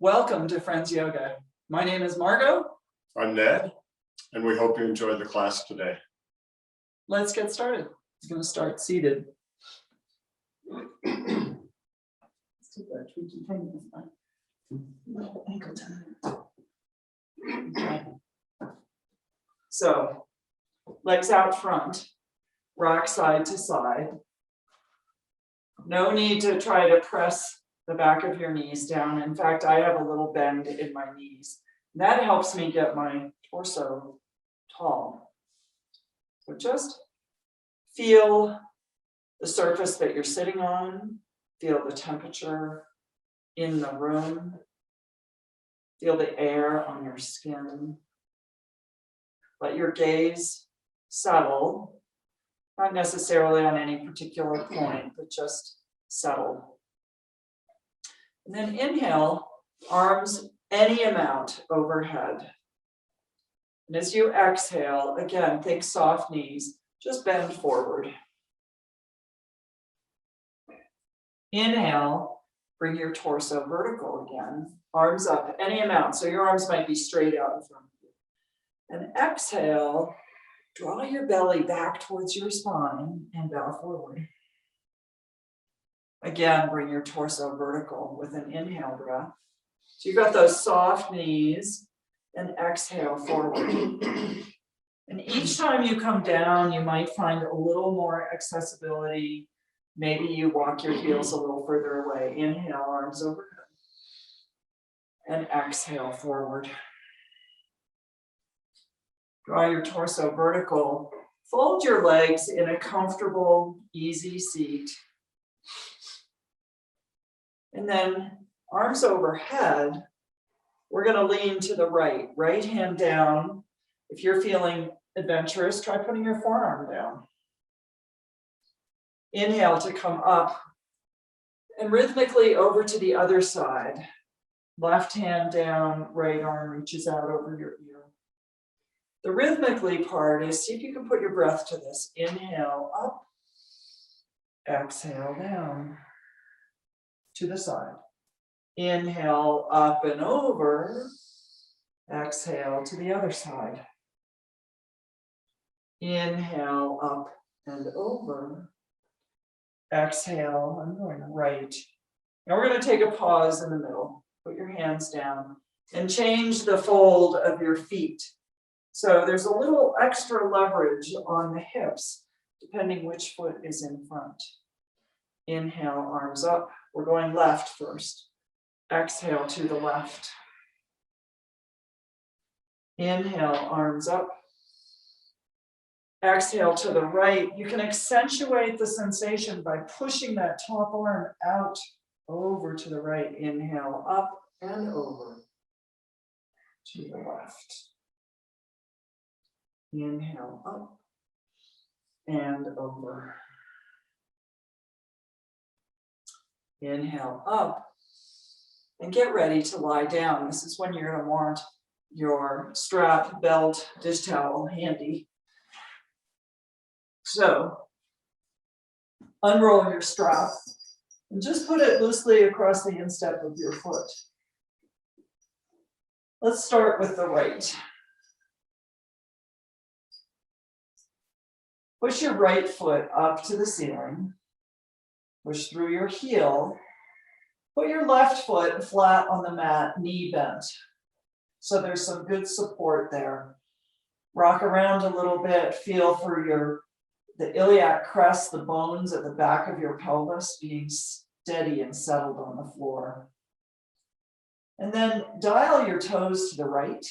Welcome to Friends Yoga. My name is Margot. I'm Ned, and we hope you enjoyed the class today. Let's get started. I'm going to start seated. Let's take that tweaky thing this time. Little ankle tendon. So, legs out front, rock side to side. No need to try to press the back of your knees down. In fact, I have a little bend in my knees. That helps me get my torso tall. So just feel the surface that you're sitting on, feel the temperature in the room, feel the air on your skin. Let your gaze settle, not necessarily on any particular point, but just settle. And then inhale, arms any amount overhead. And as you exhale, again, think soft knees, just bend forward. Inhale, bring your torso vertical again, arms up any amount. So your arms might be straight out in front of you. And exhale, draw your belly back towards your spine and bow forward. Again, bring your torso vertical with an inhale breath. So you've got those soft knees, and exhale forward. And each time you come down, you might find a little more accessibility. Maybe you walk your heels a little further away. Inhale, arms overhead. And exhale forward. Draw your torso vertical. Fold your legs in a comfortable, easy seat. And then arms overhead, we're going to lean to the right hand down. If you're feeling adventurous, try putting your forearm down. Inhale to come up and rhythmically over to the other side. Left hand down, right arm reaches out over your ear. The rhythmically part is, see if you can put your breath to this. Inhale up, exhale down. To the side. Inhale up and over. Exhale to the other side. Inhale up and over. Exhale, I'm going right. Now we're going to take a pause in the middle. Put your hands down and change the fold of your feet. So there's a little extra leverage on the hips, depending which foot is in front. Inhale, arms up. We're going left first. Exhale to the left. Inhale, arms up. Exhale to the right. You can accentuate the sensation by pushing that top arm out over to the right. Inhale, up and over to the left. Inhale, up and over. Inhale up and get ready to lie down. This is when you're going to want your strap, belt, dish towel handy. So unroll your strap and just put it loosely across the instep of your foot. Let's start with the right. Push your right foot up to the ceiling. Push through your heel. Put your left foot flat on the mat, knee bent. So there's some good support there. Rock around a little bit. Feel for the iliac crest, the bones at the back of your pelvis being steady and settled on the floor. And then dial your toes to the right.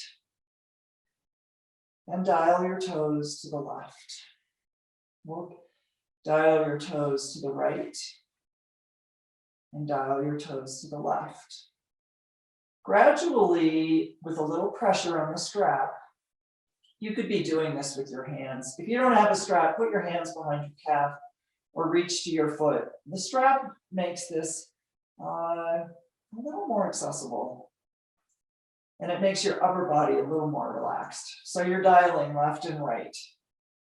And dial your toes to the left. Dial your toes to the right. And dial your toes to the left. Gradually, with a little pressure on the strap, you could be doing this with your hands. If you don't have a strap, put your hands behind your calf or reach to your foot. The strap makes this a little more accessible. And it makes your upper body a little more relaxed. So you're dialing left and right.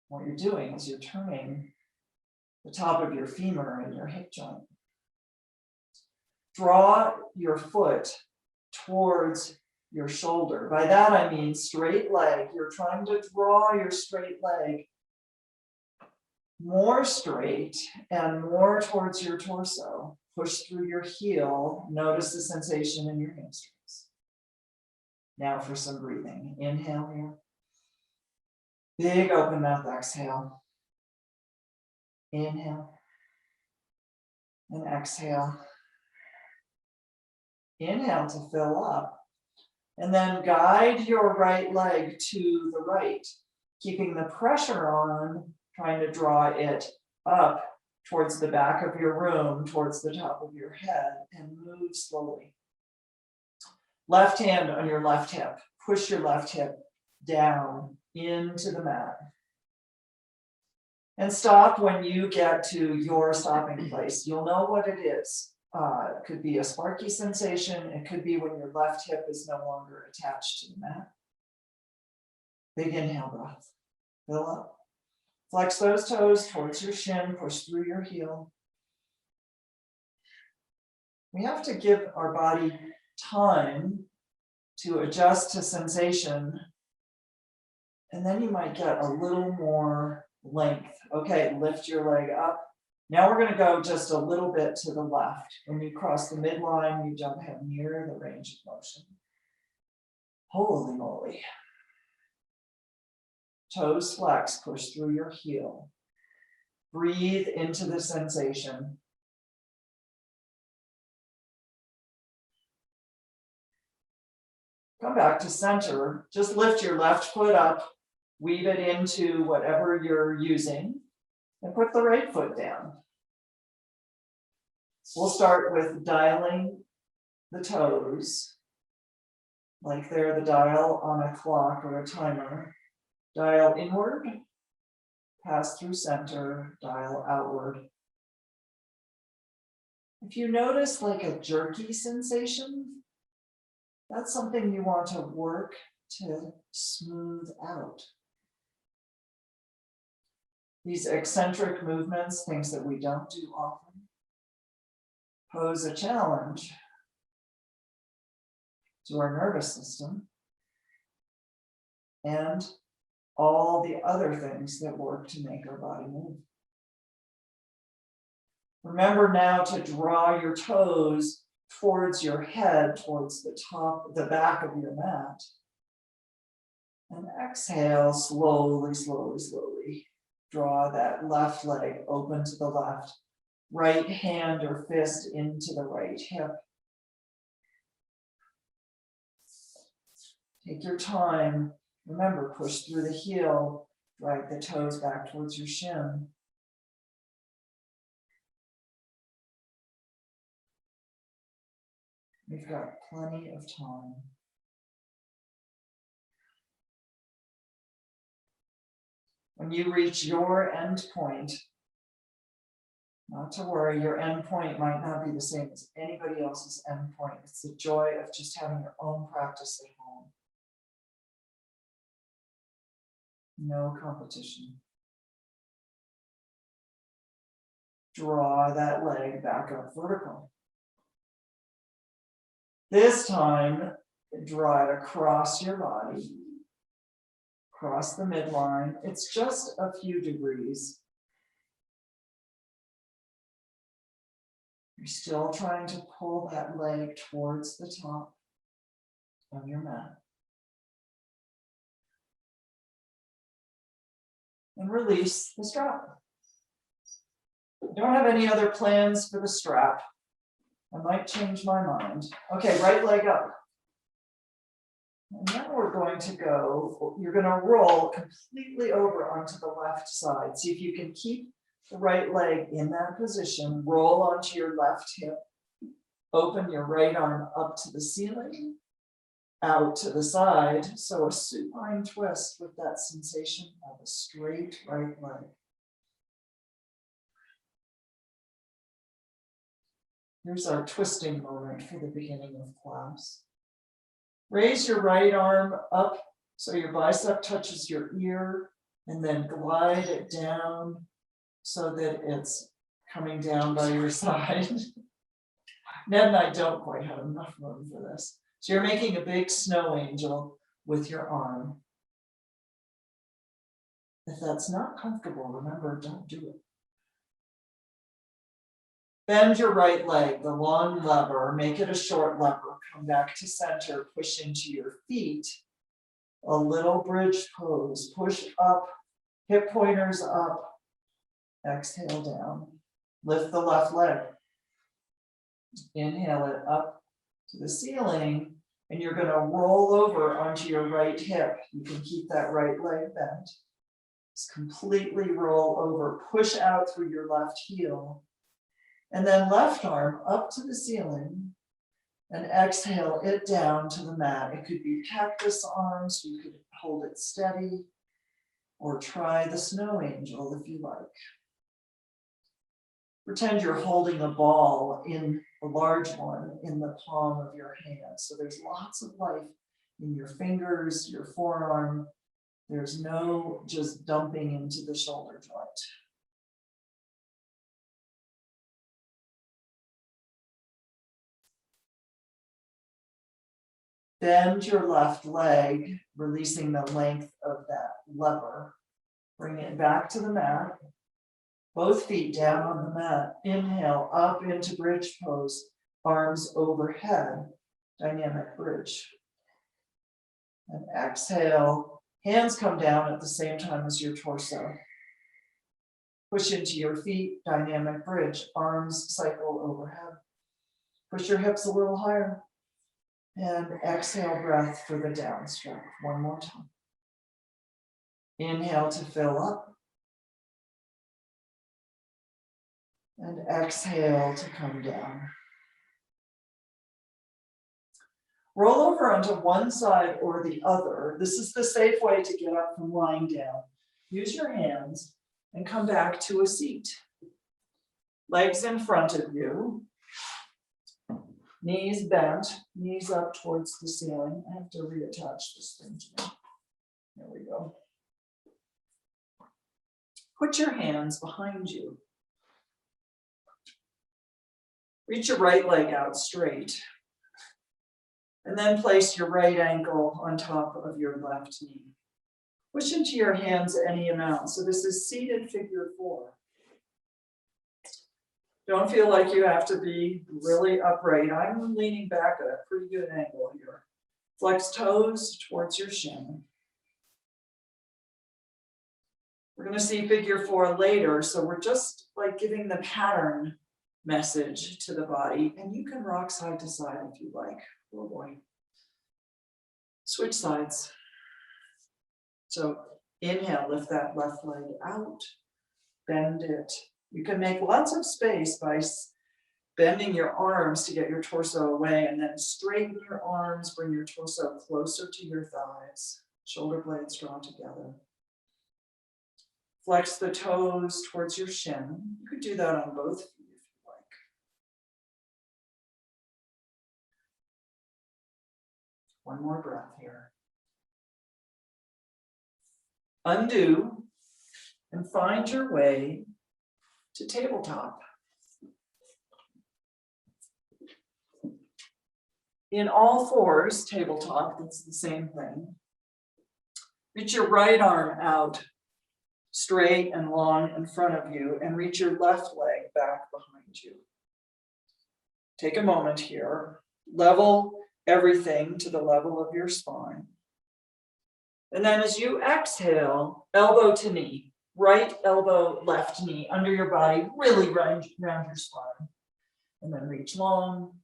What you're doing is you're turning the top of your femur and your hip joint. Draw your foot towards your shoulder. By that I mean straight leg. You're trying to draw your straight leg more straight and more towards your torso. Push through your heel. Notice the sensation in your hamstrings. Now for some breathing. Inhale here. Big open mouth exhale. Inhale. And exhale. Inhale to fill up. And then guide your right leg to the right, keeping the pressure on, trying to draw it up towards the back of your room, towards the top of your head, and move slowly. Left hand on your left hip. Push your left hip down into the mat. And stop when you get to your stopping place. You'll know what it is. It could be a sparky sensation. It could be when your left hip is no longer attached to the mat. Big inhale breath. Fill up. Flex those toes towards your shin. Push through your heel. We have to give our body time to adjust to sensation. And then you might get a little more length. Okay, lift your leg up. Now we're going to go just a little bit to the left. When you cross the midline, you don't have near the range of motion. Holy moly. Toes flex, push through your heel. Breathe into the sensation. Come back to center. Just lift your left foot up, weave it into whatever you're using, and put the right foot down. We'll start with dialing the toes, like they're the dial on a clock or a timer. Dial inward, pass through center, dial outward. If you notice like a jerky sensation, that's something you want to work to smooth out. These eccentric movements, things that we don't do often, pose a challenge to our nervous system and all the other things that work to make our body move. Remember now to draw your toes towards your head, towards the top, the back of your mat. And exhale, slowly, slowly, slowly. Draw that left leg open to the left, right hand or fist into the right hip. Take your time. Remember, push through the heel, drag the toes back towards your shin. We've got plenty of time. When you reach your end point, not to worry, your end point might not be the same as anybody else's end point. It's the joy of just having your own practice at home. No competition. Draw that leg back up vertical. This time, draw it across your body, across the midline. It's just a few degrees. You're still trying to pull that leg towards the top of your mat. And release the strap. Don't have any other plans for the strap. I might change my mind. Okay, right leg up. And now we're going to go, you're going to roll completely over onto the left side. See if you can keep the right leg in that position. Roll onto your left hip. Open your right arm up to the ceiling, out to the side. So a supine twist with that sensation of a straight right leg. Here's our twisting moment for the beginning of class. Raise your right arm up so your bicep touches your ear, and then glide it down so that it's coming down by your side. Ned and I don't quite have enough room for this. So you're making a big snow angel with your arm. If that's not comfortable, remember, don't do it. Bend your right leg, the long lever, make it a short lever. Come back to center, push into your feet. A little bridge pose, push up, hip pointers up, exhale down. Lift the left leg. Inhale it up to the ceiling, and you're going to roll over onto your right hip. You can keep that right leg bent. Just completely roll over, push out through your left heel. And then left arm up to the ceiling and exhale it down to the mat. It could be cactus arms, you could hold it steady, or try the snow angel if you like. Pretend you're holding a ball, a large one, in the palm of your hand. So there's lots of life in your fingers, your forearm. There's no just dumping into the shoulder joint. Bend your left leg, releasing the length of that lever. Bring it back to the mat. Both feet down on the mat. Inhale up into bridge pose, arms overhead, dynamic bridge. And exhale, hands come down at the same time as your torso. Push into your feet, dynamic bridge, arms cycle overhead. Push your hips a little higher. And exhale, breath for the downstroke. One more time. Inhale to fill up. And exhale to come down. Roll over onto one side or the other. This is the safe way to get up from lying down. Use your hands and come back to a seat. Legs in front of you. Knees bent, knees up towards the ceiling. I have to reattach this thing to me. There we go. Put your hands behind you. Reach your right leg out straight. And then place your right ankle on top of your left knee. Push into your hands any amount. So this is seated figure 4. Don't feel like you have to be really upright. I'm leaning back at a pretty good angle here. Flex toes towards your shin. We're going to see figure 4 later, so we're just like giving the pattern message to the body, and you can rock side to side if you like. Oh boy. Switch sides. So inhale, lift that left leg out, bend it. You can make lots of space by bending your arms to get your torso away, and then straighten your arms, bring your torso closer to your thighs. Shoulder blades draw together. Flex the toes towards your shin. You could do that on both feet if you like. One more breath here. Undo and find your way to tabletop. In all fours, tabletop, it's the same thing. Reach your right arm out straight and long in front of you, and reach your left leg back behind you. Take a moment here. Level everything to the level of your spine. And then as you exhale, elbow to knee. Right elbow, left knee under your body, really round your spine. And then reach long.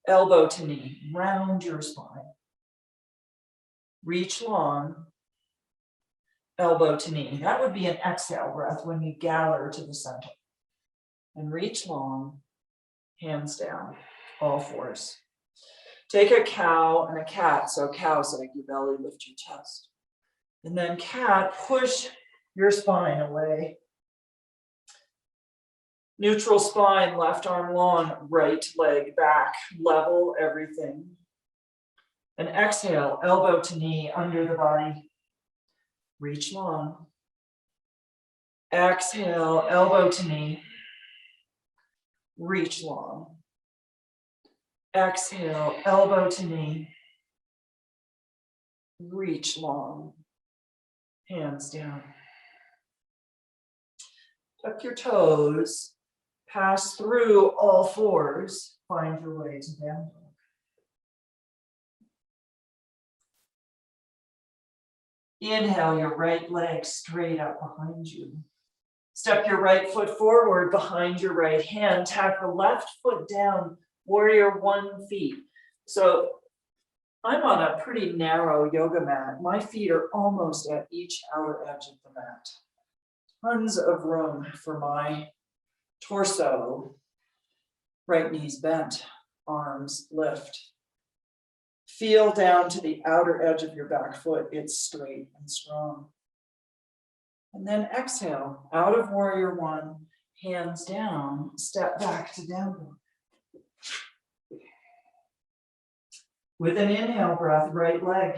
Elbow to knee, round your spine. Reach long. Elbow to knee. That would be an exhale breath when you gather to the center. And reach long, hands down, all fours. Take a cow and a cat. So cow, sag your belly, lift your chest. And then cat, push your spine away. Neutral spine, left arm long, right leg back, level everything. And exhale, elbow to knee, under the body. Reach long. Exhale, elbow to knee. Reach long. Exhale, elbow to knee. Reach long. Hands down. Tuck your toes. Pass through all fours. Find your way to down dog. Inhale your right leg straight up behind you. Step your right foot forward behind your right hand. Tap the left foot down, warrior 1 feet. So I'm on a pretty narrow yoga mat. My feet are almost at each outer edge of the mat. Tons of room for my torso. Right knees bent, arms lift. Feel down to the outer edge of your back foot. It's straight and strong. And then exhale, out of warrior 1, hands down, step back to down dog. With an inhale breath, right leg.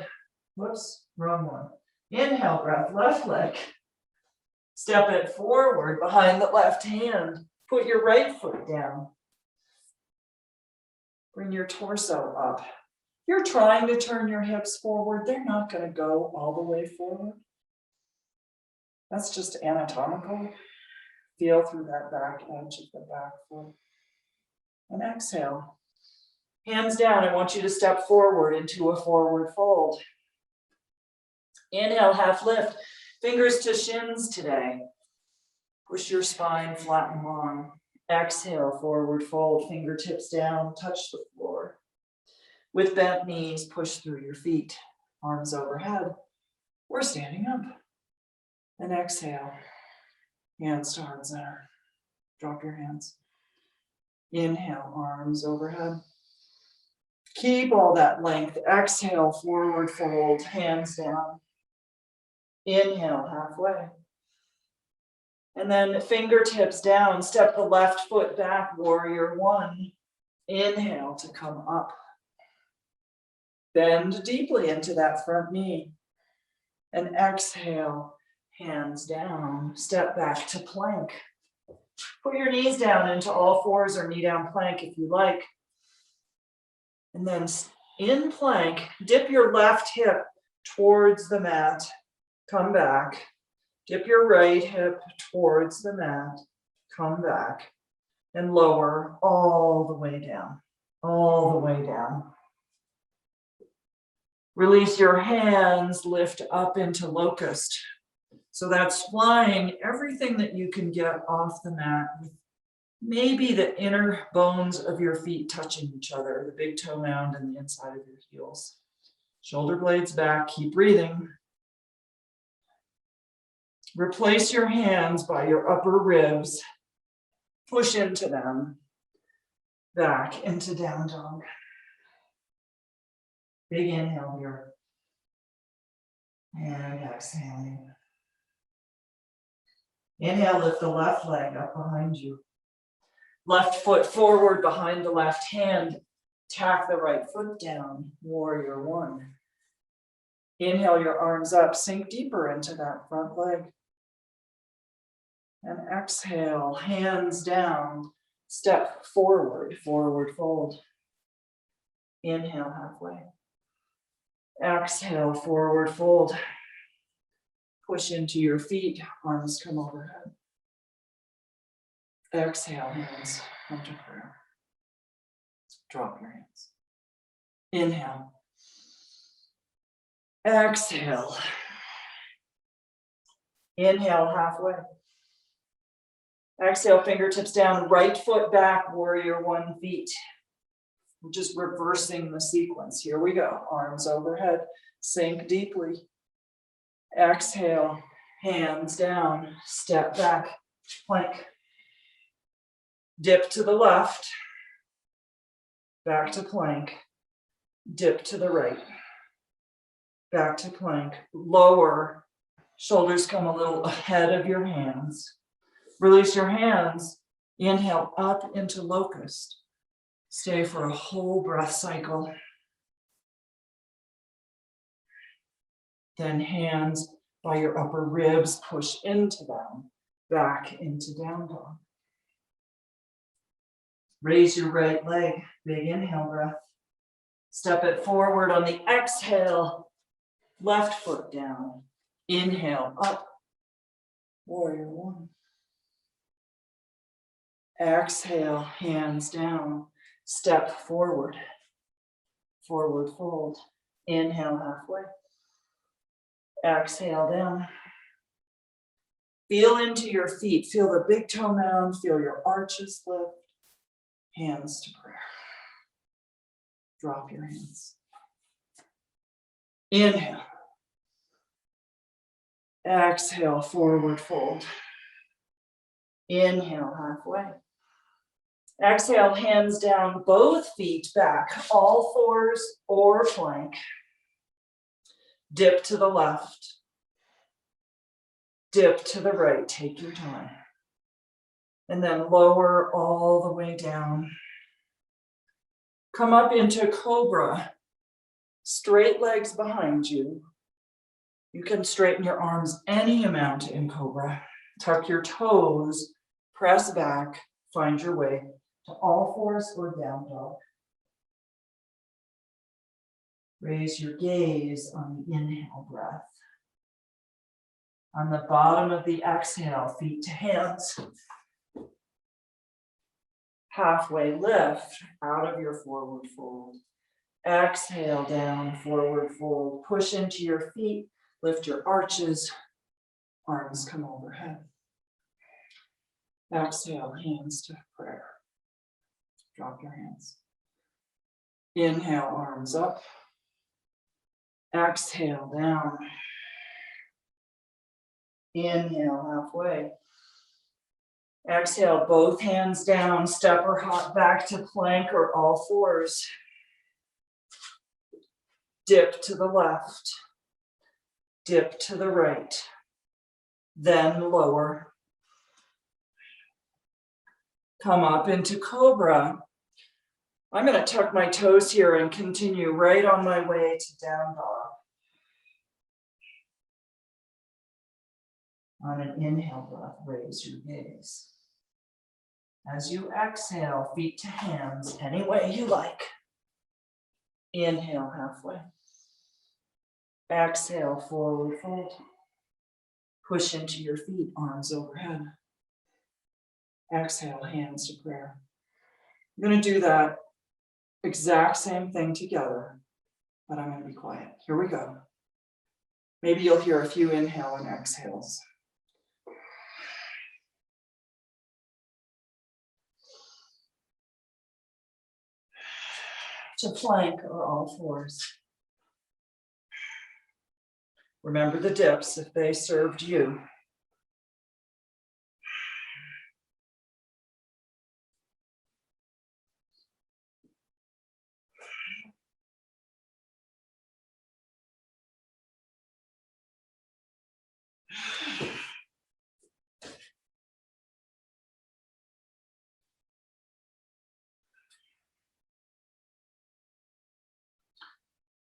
Whoops, wrong one. Inhale breath, left leg. Step it forward behind the left hand. Put your right foot down. Bring your torso up. You're trying to turn your hips forward. They're not going to go all the way forward. That's just anatomical. Feel through that back edge of the back foot. And exhale. Hands down. I want you to step forward into a forward fold. Inhale, half lift. Fingers to shins today. Push your spine flat and long. Exhale, forward fold. Fingertips down, touch the floor. With bent knees, push through your feet. Arms overhead. We're standing up. And exhale. Hands to heart center. Drop your hands. Inhale, arms overhead. Keep all that length. Exhale, forward fold, hands down. Inhale, halfway. And then fingertips down, step the left foot back, warrior 1. Inhale to come up. Bend deeply into that front knee. And exhale, hands down, step back to plank. Put your knees down into all fours or knee down plank if you like. And then in plank, dip your left hip towards the mat. Come back. Dip your right hip towards the mat. Come back. And lower all the way down. All the way down. Release your hands, lift up into locust. So that's flying everything that you can get off the mat. Maybe the inner bones of your feet touching each other, the big toe mound and the inside of your heels. Shoulder blades back, keep breathing. Replace your hands by your upper ribs. Push into them. Back into down dog. Big inhale here. And exhaling. Inhale, lift the left leg up behind you. Left foot forward behind the left hand. Tack the right foot down, warrior 1. Inhale your arms up, sink deeper into that front leg. And exhale, hands down, step forward, forward fold. Inhale halfway. Exhale, forward fold. Push into your feet, arms come overhead. Exhale, hands come to prayer. Drop your hands. Inhale. Exhale. Inhale, halfway. Exhale, fingertips down, right foot back, warrior 1 feet. We're just reversing the sequence. Here we go. Arms overhead, sink deeply. Exhale, hands down, step back, plank. Dip to the left, back to plank. Dip to the right, back to plank. Lower, shoulders come a little ahead of your hands. Release your hands, inhale up into locust. Stay for a whole breath cycle. Then hands by your upper ribs, push into them, back into down dog. Raise your right leg, big inhale breath. Step it forward on the exhale. Left foot down. Inhale up. Warrior one. Exhale, hands down. Step forward. Forward fold. Inhale halfway. Exhale down. Feel into your feet. Feel the big toe mound. Feel your arches lift. Hands to prayer. Drop your hands. Inhale. Exhale, forward fold. Inhale, halfway. Exhale, hands down, both feet back, all fours or plank. Dip to the left. Dip to the right, take your time. And then lower all the way down. Come up into cobra. Straight legs behind you. You can straighten your arms any amount in cobra. Tuck your toes, press back, find your way to all fours or down dog. Raise your gaze on the inhale breath. On the bottom of the exhale, feet to hands. Halfway lift out of your forward fold. Exhale down, forward fold. Push into your feet, lift your arches, arms come overhead. Exhale, hands to prayer. Drop your hands. Inhale, arms up. Exhale, down. Inhale, halfway. Exhale, both hands down, step or hop back to plank or all fours. Dip to the left. Dip to the right. Then lower. Come up into cobra. I'm going to tuck my toes here and continue right on my way to down dog. On an inhale breath, raise your gaze. As you exhale, feet to hands, any way you like. Inhale, halfway. Exhale, forward fold. Push into your feet, arms overhead. Exhale, hands to prayer. I'm going to do that exact same thing together, but I'm going to be quiet. Here we go. Maybe you'll hear a few inhale and exhales. To plank or all fours. Remember the dips if they served you.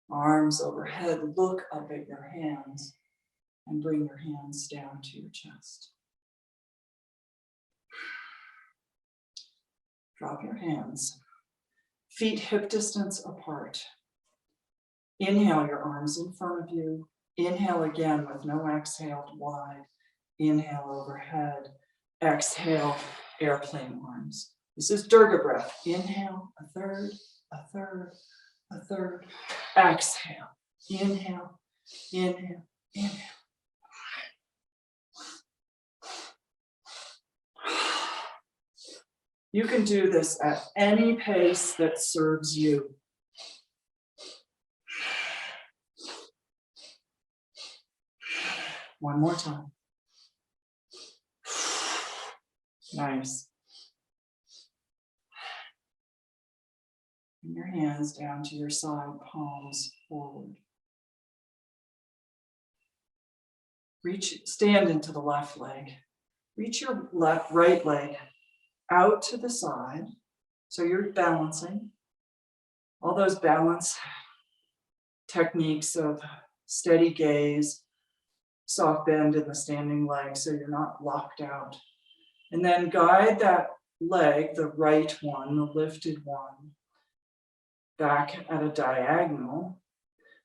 Arms overhead, look up at your hands and bring your hands down to your chest. Drop your hands. Feet hip distance apart. Inhale your arms in front of you. Inhale again with no exhale wide. Inhale overhead. Exhale, airplane arms. This is Durga breath. Inhale, a third, a third, a third. Exhale. Inhale, inhale, inhale. You can do this at any pace that serves you. One more time. Nice. Bring your hands down to your side, palms forward. Stand into the left leg. Reach your right leg out to the side. So you're balancing. All those balance techniques of steady gaze, soft bend in the standing leg so you're not locked out. And then guide that leg, the right one, the lifted one, back at a diagonal,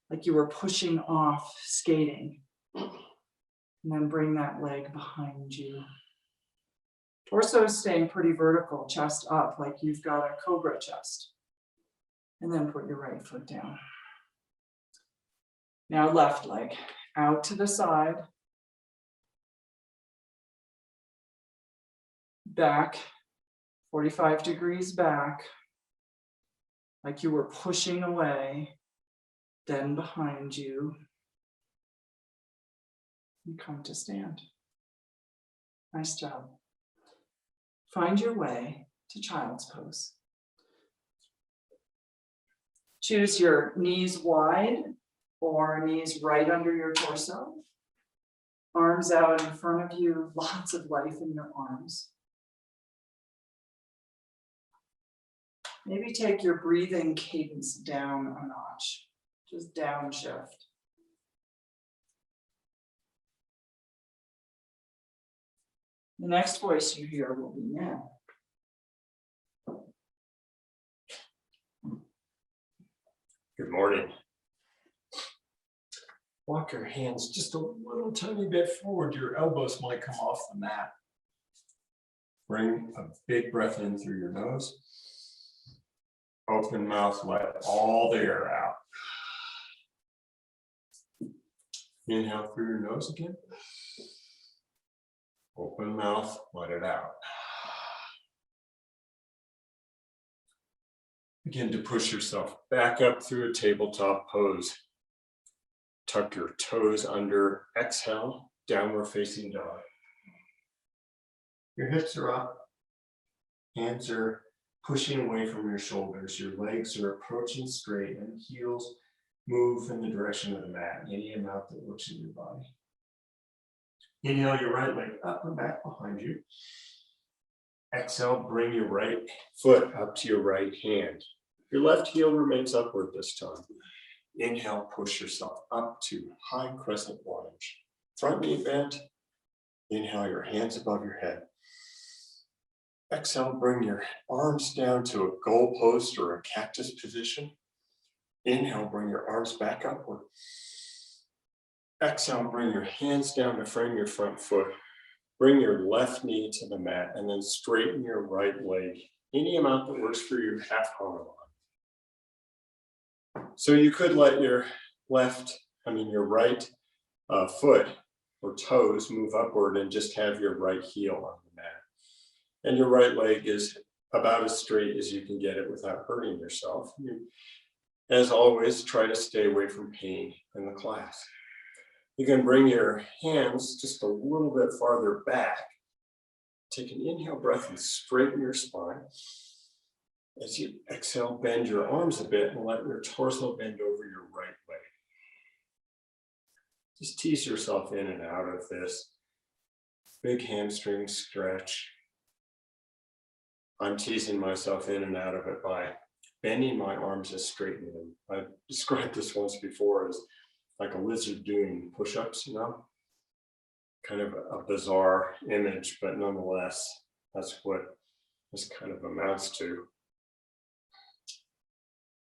like you were pushing off skating. And then bring that leg behind you. Torso is staying pretty vertical, chest up, like you've got a cobra chest. And then put your right foot down. Now left leg out to the side. Back, 45 degrees back. Like you were pushing away, then behind you. And come to stand. Nice job. Find your way to child's pose. Choose your knees wide or knees right under your torso. Arms out in front of you, lots of life in your arms. Maybe take your breathing cadence down a notch, just downshift. The next voice you hear will be Ned. Good morning. Walk your hands just a little tiny bit forward. Your elbows might come off the mat. Bring a big breath in through your nose. Open mouth, let all the air out. Inhale through your nose again. Open mouth, let it out. Begin to push yourself back up through a tabletop pose. Tuck your toes under. Exhale, downward facing dog. Your hips are up. Hands are pushing away from your shoulders. Your legs are approaching straight and heels move in the direction of the mat, any amount that works in your body. Inhale your right leg up and back behind you. Exhale, bring your right foot up to your right hand. Your left heel remains upward this time. Inhale, push yourself up to High Crescent Lunge. Front knee bent. Inhale your hands above your head. Exhale, bring your arms down to a goal post or a cactus position. Inhale, bring your arms back upward. Exhale, bring your hands down to frame your front foot. Bring your left knee to the mat and then straighten your right leg. Any amount that works for you, half Hanuman. So you could let your right foot or toes move upward and just have your right heel on the mat. And your right leg is about as straight as you can get it without hurting yourself. As always, try to stay away from pain in the class. You can bring your hands just a little bit farther back. Take an inhale breath and straighten your spine. As you exhale, bend your arms a bit and let your torso bend over your right leg. Just tease yourself in and out of this. Big hamstring stretch. I'm teasing myself in and out of it by bending my arms and straightening them. I described this once before as like a lizard doing push-ups, kind of a bizarre image, but nonetheless, that's what this kind of amounts to.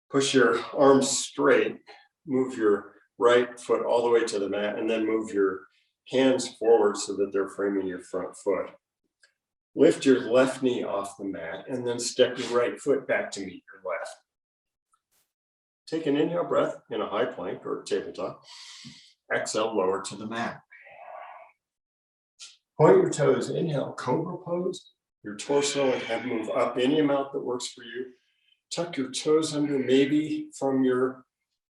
Push your arms straight, move your right foot all the way to the mat, and then move your hands forward so that they're framing your front foot. Lift your left knee off the mat, and then step your right foot back to meet your left. Take an inhale breath in a high plank or tabletop. Exhale, lower to the mat. Point your toes, inhale, cobra pose. Your torso and head move up any amount that works for you. Tuck your toes under, maybe from your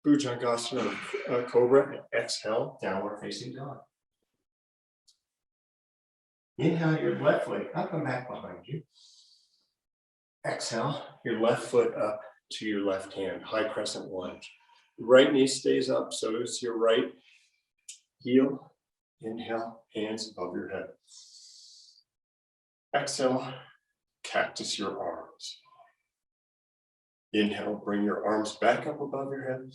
Bhujangasana cobra. Exhale, downward facing dog. Inhale your left leg up and back behind you. Exhale, your left foot up to your left hand, High Crescent Lunge. Right knee stays up, so is your right heel. Inhale, hands above your head. Exhale, cactus your arms. Inhale, bring your arms back up above your head.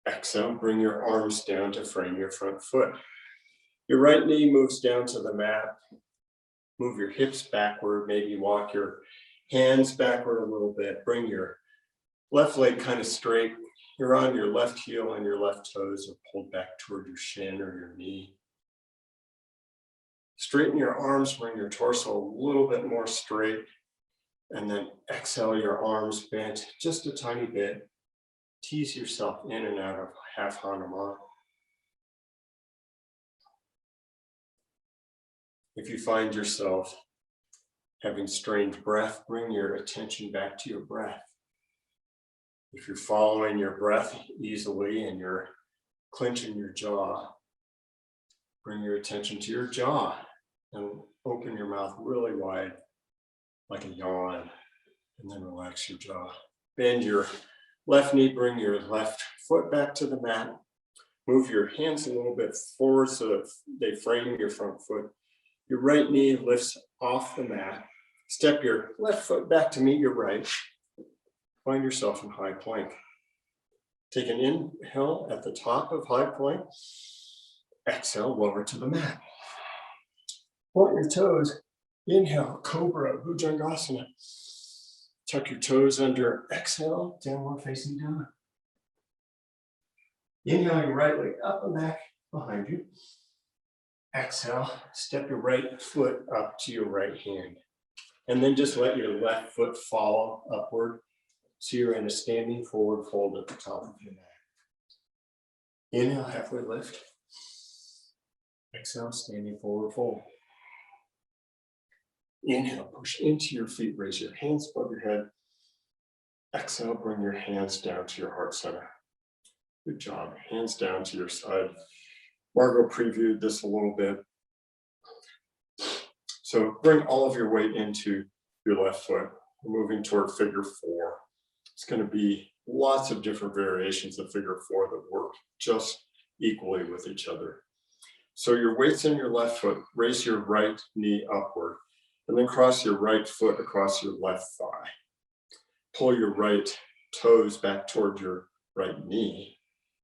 Exhale, bring your arms down to frame your front foot. Your right knee moves down to the mat. Move your hips backward, maybe walk your hands backward a little bit. Bring your left leg kind of straight. You're on your left heel and your left toes are pulled back toward your shin or your knee. Straighten your arms, bring your torso a little bit more straight. And then exhale, your arms bent just a tiny bit. Tease yourself in and out of half Hanuman. If you find yourself having strained breath, bring your attention back to your breath. If you're following your breath easily and you're clenching your jaw, bring your attention to your jaw and open your mouth really wide, like a yawn, and then relax your jaw. Bend your left knee, bring your left foot back to the mat. Move your hands a little bit forward so that they frame your front foot. Your right knee lifts off the mat. Step your left foot back to meet your right. Find yourself in high plank. Take an inhale at the top of high plank. Exhale, lower to the mat. Point your toes. Inhale, Cobra, Bhujangasana. Tuck your toes under. Exhale, downward facing dog. Inhale your right leg up and back behind you. Exhale, step your right foot up to your right hand. And then just let your left foot follow upward. So you're in a standing forward fold at the top of your mat. Inhale, halfway lift. Exhale, standing forward fold. Inhale, push into your feet, raise your hands above your head. Exhale, bring your hands down to your heart center. Good job, hands down to your side. Margot previewed this a little bit. So bring all of your weight into your left foot. We're moving toward figure 4. It's going to be lots of different variations of figure 4 that work just equally with each other. So your weight's in your left foot, raise your right knee upward, and then cross your right foot across your left thigh. Pull your right toes back toward your right knee.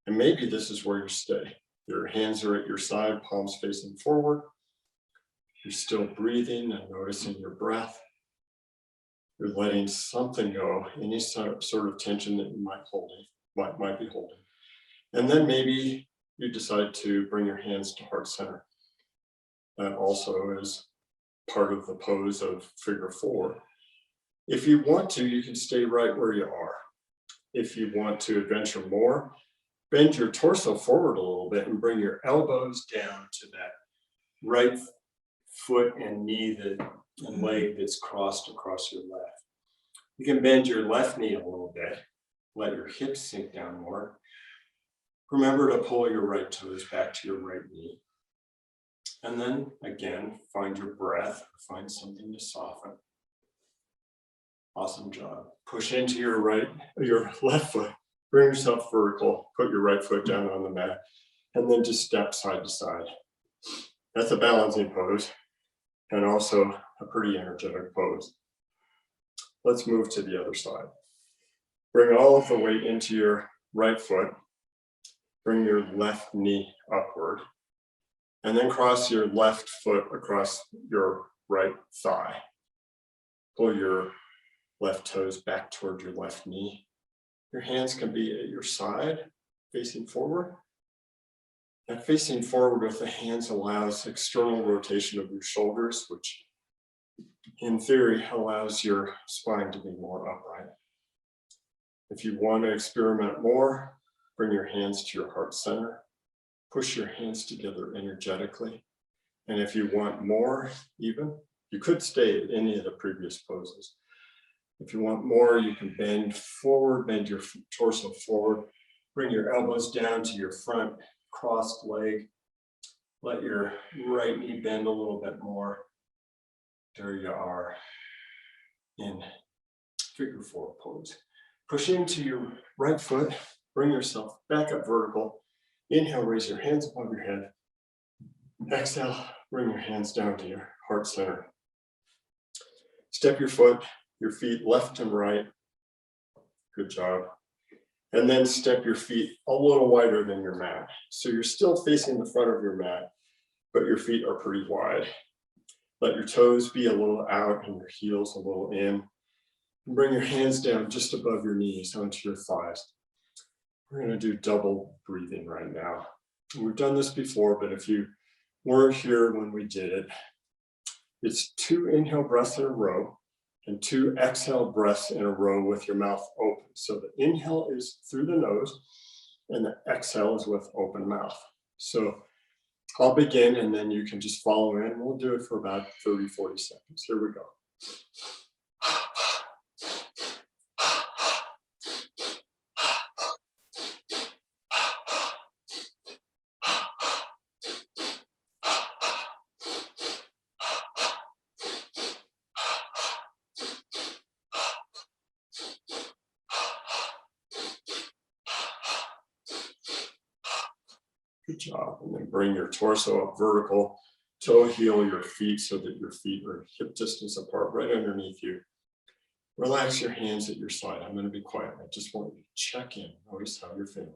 And maybe this is where you stay. Your hands are at your side, palms facing forward. You're still breathing and noticing your breath. You're letting something go, any sort of tension that you might be holding. And then maybe you decide to bring your hands to heart center. That also is part of the pose of figure 4. If you want to, you can stay right where you are. If you want to adventure more, bend your torso forward a little bit and bring your elbows down to that right foot and knee and leg that's crossed across your left. You can bend your left knee a little bit, let your hips sink down more. Remember to pull your right toes back to your right knee. And then again, find your breath, find something to soften. Awesome job. Push into your left foot, bring yourself vertical, put your right foot down on the mat, and then just step side to side. That's a balancing pose and also a pretty energetic pose. Let's move to the other side. Bring all of the weight into your right foot. Bring your left knee upward. And then cross your left foot across your right thigh. Pull your left toes back toward your left knee. Your hands can be at your side, facing forward. And facing forward with the hands allows external rotation of your shoulders, which in theory allows your spine to be more upright. If you want to experiment more, bring your hands to your heart center. Push your hands together energetically. And if you want more even, you could stay at any of the previous poses. If you want more, you can bend forward, bend your torso forward, bring your elbows down to your front crossed leg. Let your right knee bend a little bit more. There you are in figure 4 pose. Push into your right foot, bring yourself back up vertical. Inhale, raise your hands above your head. Exhale, bring your hands down to your heart center. Step your feet left and right. Good job. And then step your feet a little wider than your mat. So you're still facing the front of your mat, but your feet are pretty wide. Let your toes be a little out and your heels a little in. And bring your hands down just above your knees onto your thighs. We're going to do double breathing right now. We've done this before, but if you weren't here when we did it, it's 2 inhale breaths in a row and 2 exhale breaths in a row with your mouth open. So the inhale is through the nose and the exhale is with open mouth. So I'll begin and then you can just follow in. We'll do it for about 30, 40 seconds. Here we go. Good job. And then bring your torso up vertical, toe heel your feet so that your feet are hip distance apart right underneath you. Relax your hands at your side. I'm going to be quiet. I just want you to check in. Notice how you're feeling.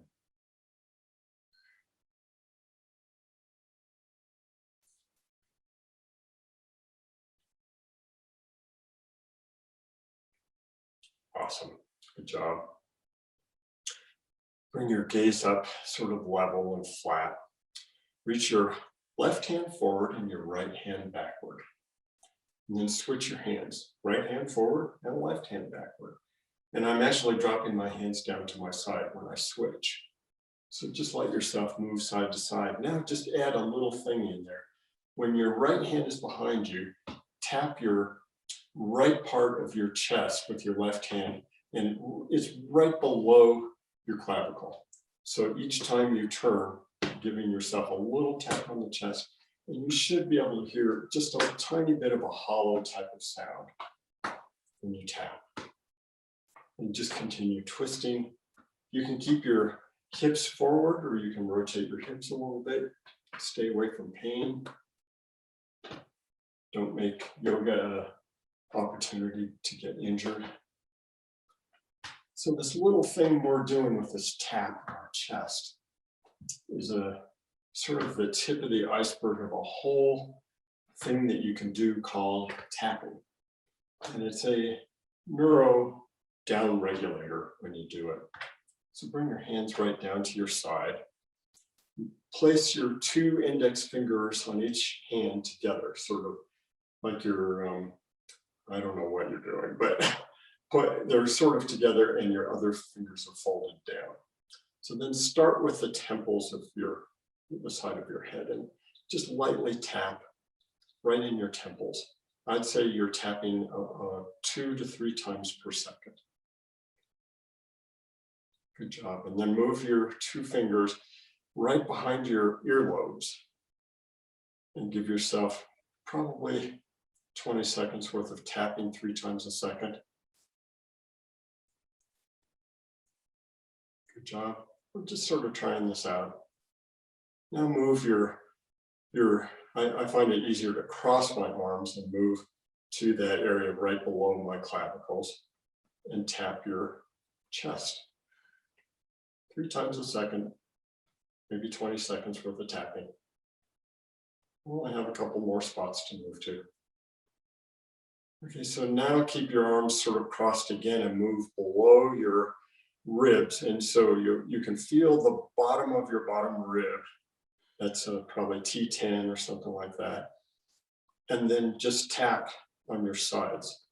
Awesome. Good job. Bring your gaze up sort of level and flat. Reach your left hand forward and your right hand backward. And then switch your hands. Right hand forward and left hand backward. And I'm actually dropping my hands down to my side when I switch. So just let yourself move side to side. Now just add a little thing in there. When your right hand is behind you, tap your right part of your chest with your left hand, and it's right below your clavicle. So each time you turn, giving yourself a little tap on the chest, and you should be able to hear just a tiny bit of a hollow type of sound when you tap. And just continue twisting. You can keep your hips forward or you can rotate your hips a little bit. Stay away from pain. Don't make yoga an opportunity to get injured. So this little thing we're doing with this tap on our chest is a sort of the tip of the iceberg of a whole thing that you can do called tapping. And it's a neuro down regulator when you do it. So bring your hands right down to your side. Place your 2 index fingers on each hand together, sort of like you're, I don't know what you're doing, but they're sort of together and your other fingers are folded down. So then start with the temples of the side of your head and just lightly tap right in your temples. I'd say you're tapping 2 to 3 times per second. Good job. And then move your 2 fingers right behind your earlobes and give yourself probably 20 seconds worth of tapping 3 times a second. Good job. We're just sort of trying this out. Now move I find it easier to cross my arms and move to that area right below my clavicles and tap your chest. 3 times a second, maybe 20 seconds worth of tapping. We'll only have a couple more spots to move to. Okay, so now keep your arms sort of crossed again and move below your ribs. And so you can feel the bottom of your bottom rib. That's probably T10 or something like that. And then just tap on your sides,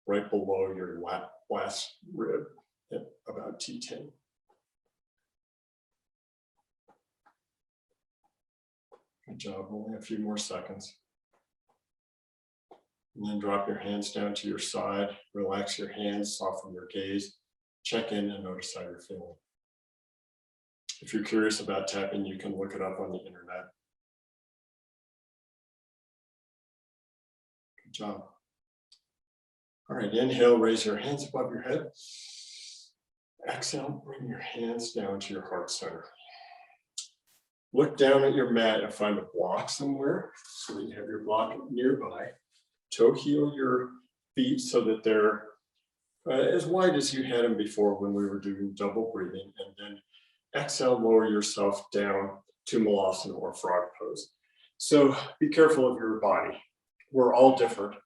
right below your last rib at about T10. Good job, only a few more seconds. And then drop your hands down to your side, relax your hands, soften your gaze, check in and notice how you're feeling. If you're curious about tapping, you can look it up on the internet. Good job. All right, inhale, raise your hands above your head. Exhale, bring your hands down to your heart center. Look down at your mat and find a block somewhere. So you have your block nearby. Toe heel your feet so that they're as wide as you had them before when we were doing double breathing. And then exhale, lower yourself down to Malasana or frog pose. So be careful of your body. we're all different.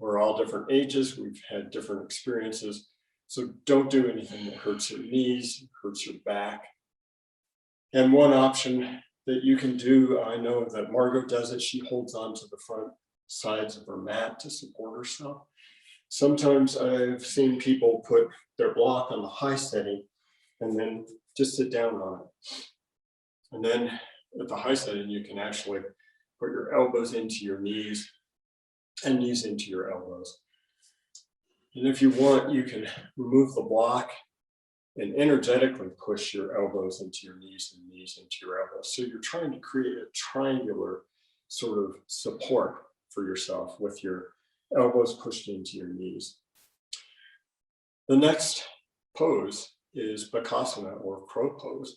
We're all different ages. We've had different experiences. So don't do anything that hurts your knees, hurts your back. And one option that you can do, I know that Margot does it. She holds on to the front sides of her mat to support herself. Sometimes I've seen people put their block on the high setting and then just sit down on it. And then at the high setting, you can actually put your elbows into your knees and knees into your elbows. And if you want, you can remove the block and energetically push your elbows into your knees and knees into your elbows. So you're trying to create a triangular sort of support for yourself with your elbows pushed into your knees. The next pose is Bakasana, or crow pose.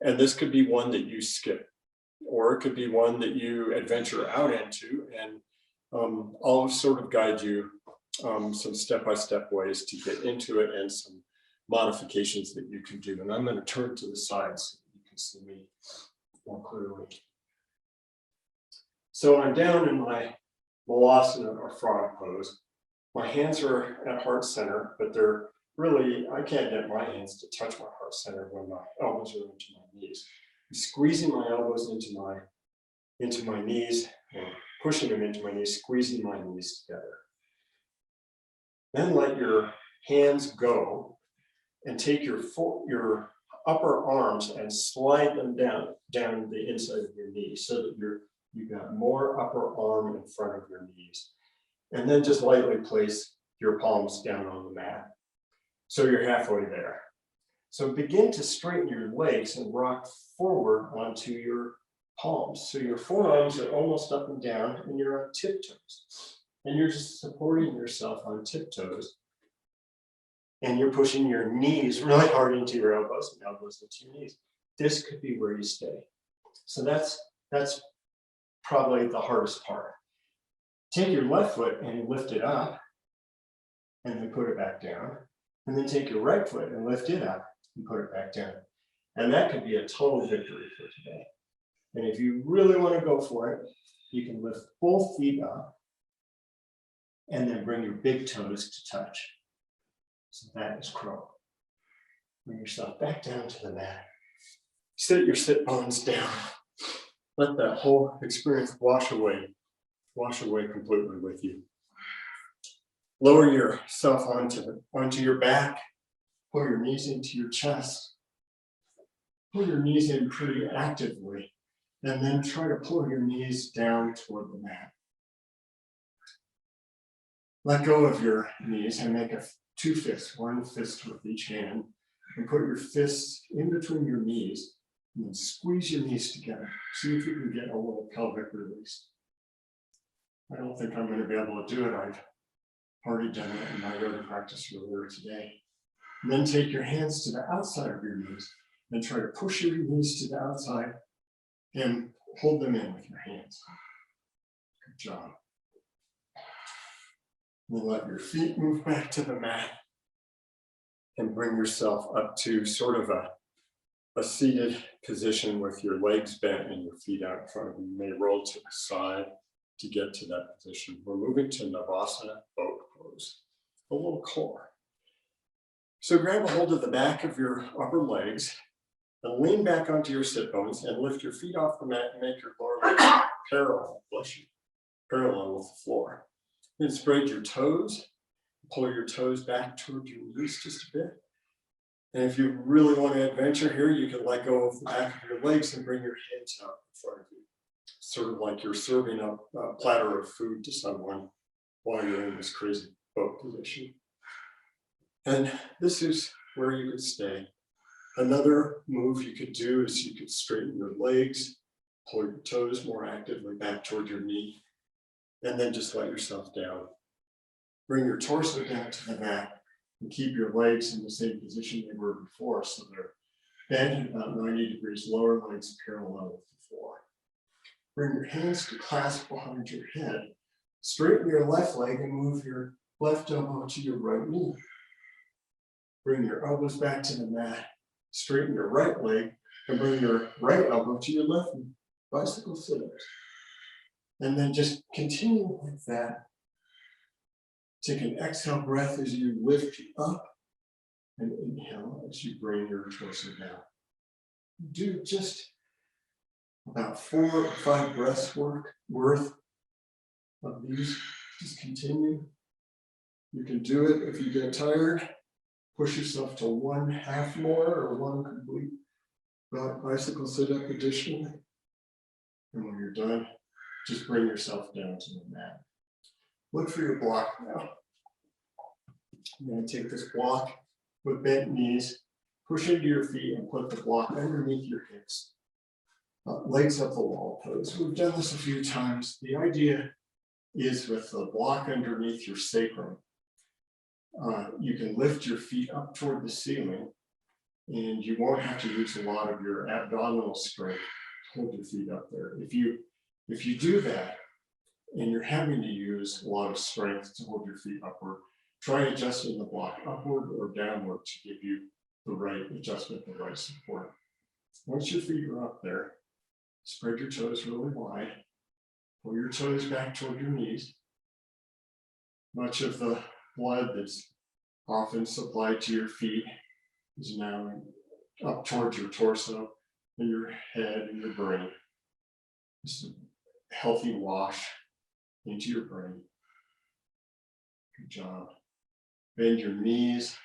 And this could be one that you skip, or it could be one that you adventure out into, and I'll sort of guide you some step-by-step ways to get into it and some modifications that you can do. And I'm going to turn to the side so that you can see me more clearly. So I'm down in my Vinyasa or frog pose. My hands are at heart center, but they're really, I can't get my hands to touch my heart center when my elbows are into my knees. I'm squeezing my elbows into my knees, or pushing them into my knees, squeezing my knees together. Then let your hands go and take your upper arms and slide them down the inside of your knee so that you've got more upper arm in front of your knees. And then just lightly place your palms down on the mat. So you're halfway there. So begin to straighten your legs and rock forward onto your palms. So your forearms are almost up and down and you're on tiptoes. And you're just supporting yourself on tiptoes. And you're pushing your knees really hard into your elbows and elbows into your knees. This could be where you stay. So that's probably the hardest part. Take your left foot and lift it up and then put it back down. And then take your right foot and lift it up and put it back down. And that could be a total victory for today. And if you really want to go for it, you can lift both feet up and then bring your big toes to touch. So that is crow. Bring yourself back down to the mat. Sit your sit bones down. Let that whole experience wash away completely with you. Lower yourself onto your back. Pull your knees into your chest. Pull your knees in pretty actively. And then try to pull your knees down toward the mat. Let go of your knees and make two fists, one fist with each hand. And put your fists in between your knees and then squeeze your knees together. See if you can get a little pelvic release. I don't think I'm going to be able to do it. I've already done it in my yoga practice earlier today. And then take your hands to the outside of your knees and try to push your knees to the outside and hold them in with your hands. Good job. And let your feet move back to the mat and bring yourself up to sort of a seated position with your legs bent and your feet out in front of you. You may roll to the side to get to that position. We're moving to Navasana boat pose, a little core. So grab a hold of the back of your upper legs and lean back onto your sit bones and lift your feet off the mat and make your lower legs parallel with the floor. Then spread your toes, pull your toes back toward your knees just a bit. And if you really want to adventure here, you can let go of the back of your legs and bring your hands out in front of you. Sort of like you're serving up a platter of food to someone while you're in this crazy boat position. And this is where you could stay. Another move you could do is you could straighten your legs, pull your toes more actively back toward your knee, and then just let yourself down. Bring your torso down to the mat and keep your legs in the same position they were before, so they're bent about 90 degrees, lower legs parallel with the floor. Bring your hands to clasp behind your head. Straighten your left leg and move your left elbow to your right knee. Bring your elbows back to the mat. Straighten your right leg and bring your right elbow to your left knee. Bicycle sit-ups. And then just continue with that. Take an exhale breath as you lift up, and inhale as you bring your torso down. Do just about 4 or 5 breaths worth of these. Just continue. You can do it if you get tired. Push yourself to 1/2 more or 1 complete bicycle sit-up additionally. And when you're done, just bring yourself down to the mat. Look for your block now. I'm going to take this block with bent knees, push into your feet and put the block underneath your hips. Legs up the wall pose. We've done this a few times. The idea is with the block underneath your sacrum, you can lift your feet up toward the ceiling and you won't have to use a lot of your abdominal strength to hold your feet up there. If you do that and you're having to use a lot of strength to hold your feet upward, try adjusting the block upward or downward to give you the right adjustment, the right support. Once your feet are up there, spread your toes really wide. Pull your toes back toward your knees. Much of the blood that's often supplied to your feet is now up towards your torso and your head and your brain. Just a healthy wash into your brain. Good job. Bend your knees.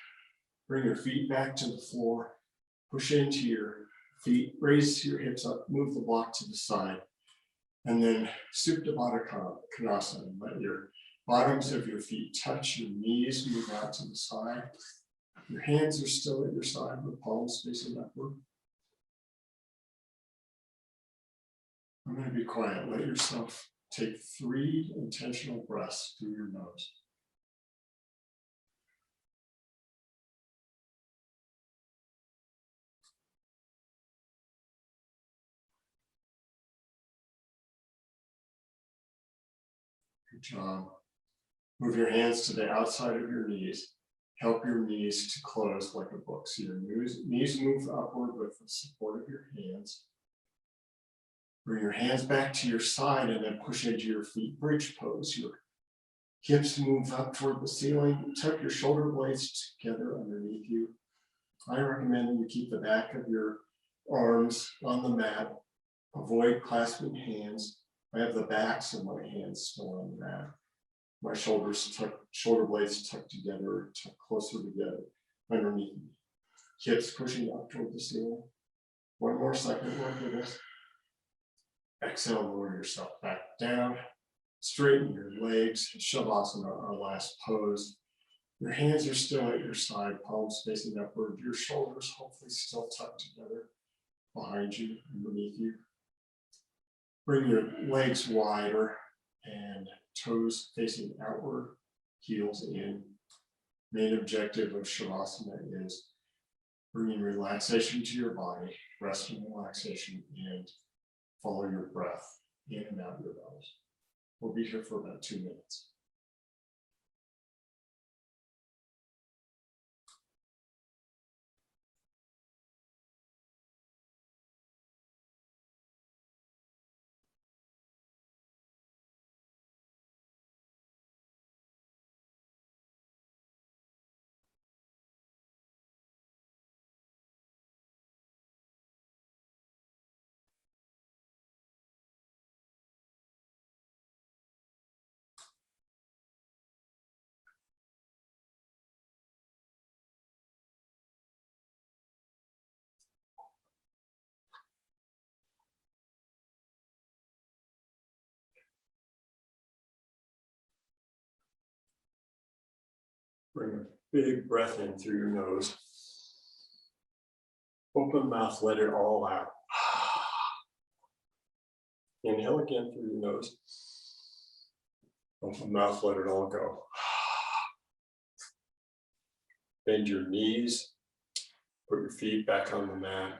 Bring your feet back to the floor. Push into your feet. Raise your hips up. Move the block to the side. And then Supta Baddha Konasana. Let your bottoms of your feet touch. Your knees move out to the side. Your hands are still at your side with palms facing upward. I'm going to be quiet. Let yourself take 3 intentional breaths through your nose. Good job. Move your hands to the outside of your knees. Help your knees to close like a book. So your knees move upward with the support of your hands. Bring your hands back to your side and then push into your feet bridge pose. Your hips move up toward the ceiling. Tuck your shoulder blades together underneath you. I recommend you keep the back of your arms on the mat. Avoid clasping hands. I have the backs of my hands still on the mat. My shoulder blades tucked together, tucked closer together underneath me. Hips pushing up toward the ceiling. 1 more second work with this. Exhale, lower yourself back down. Straighten your legs. Savasana, our last pose. Your hands are still at your side, palms facing upward. Your shoulders hopefully still tucked together behind you and beneath you. Bring your legs wider and toes facing outward, heels in. Main objective of Shavasana is bringing relaxation to your body, rest and relaxation, and follow your breath in and out your nose. We'll be here for about 2 minutes. Bring a big breath in through your nose. Open mouth, let it all out. Inhale again through your nose. Open mouth, let it all go. Bend your knees. Put your feet back on the mat.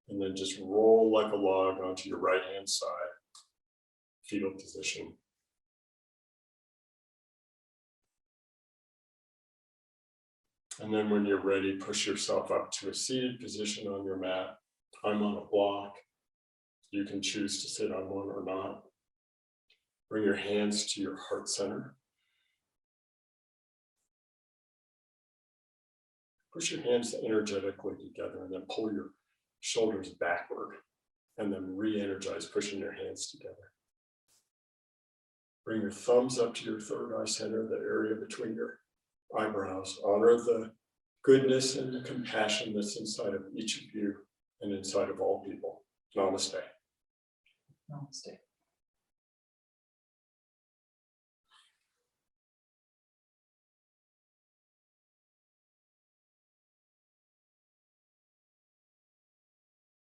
And then just roll like a log onto your right hand side. Fetal position. And then when you're ready, push yourself up to a seated position on your mat. I'm on a block. You can choose to sit on one or not. Bring your hands to your heart center. Push your hands energetically together and then pull your shoulders backward and then re-energize, pushing your hands together. Bring your thumbs up to your third eye center, the area between your eyebrows. Honor the goodness and the compassion that's inside of each of you and inside of all people. Namaste. Namaste.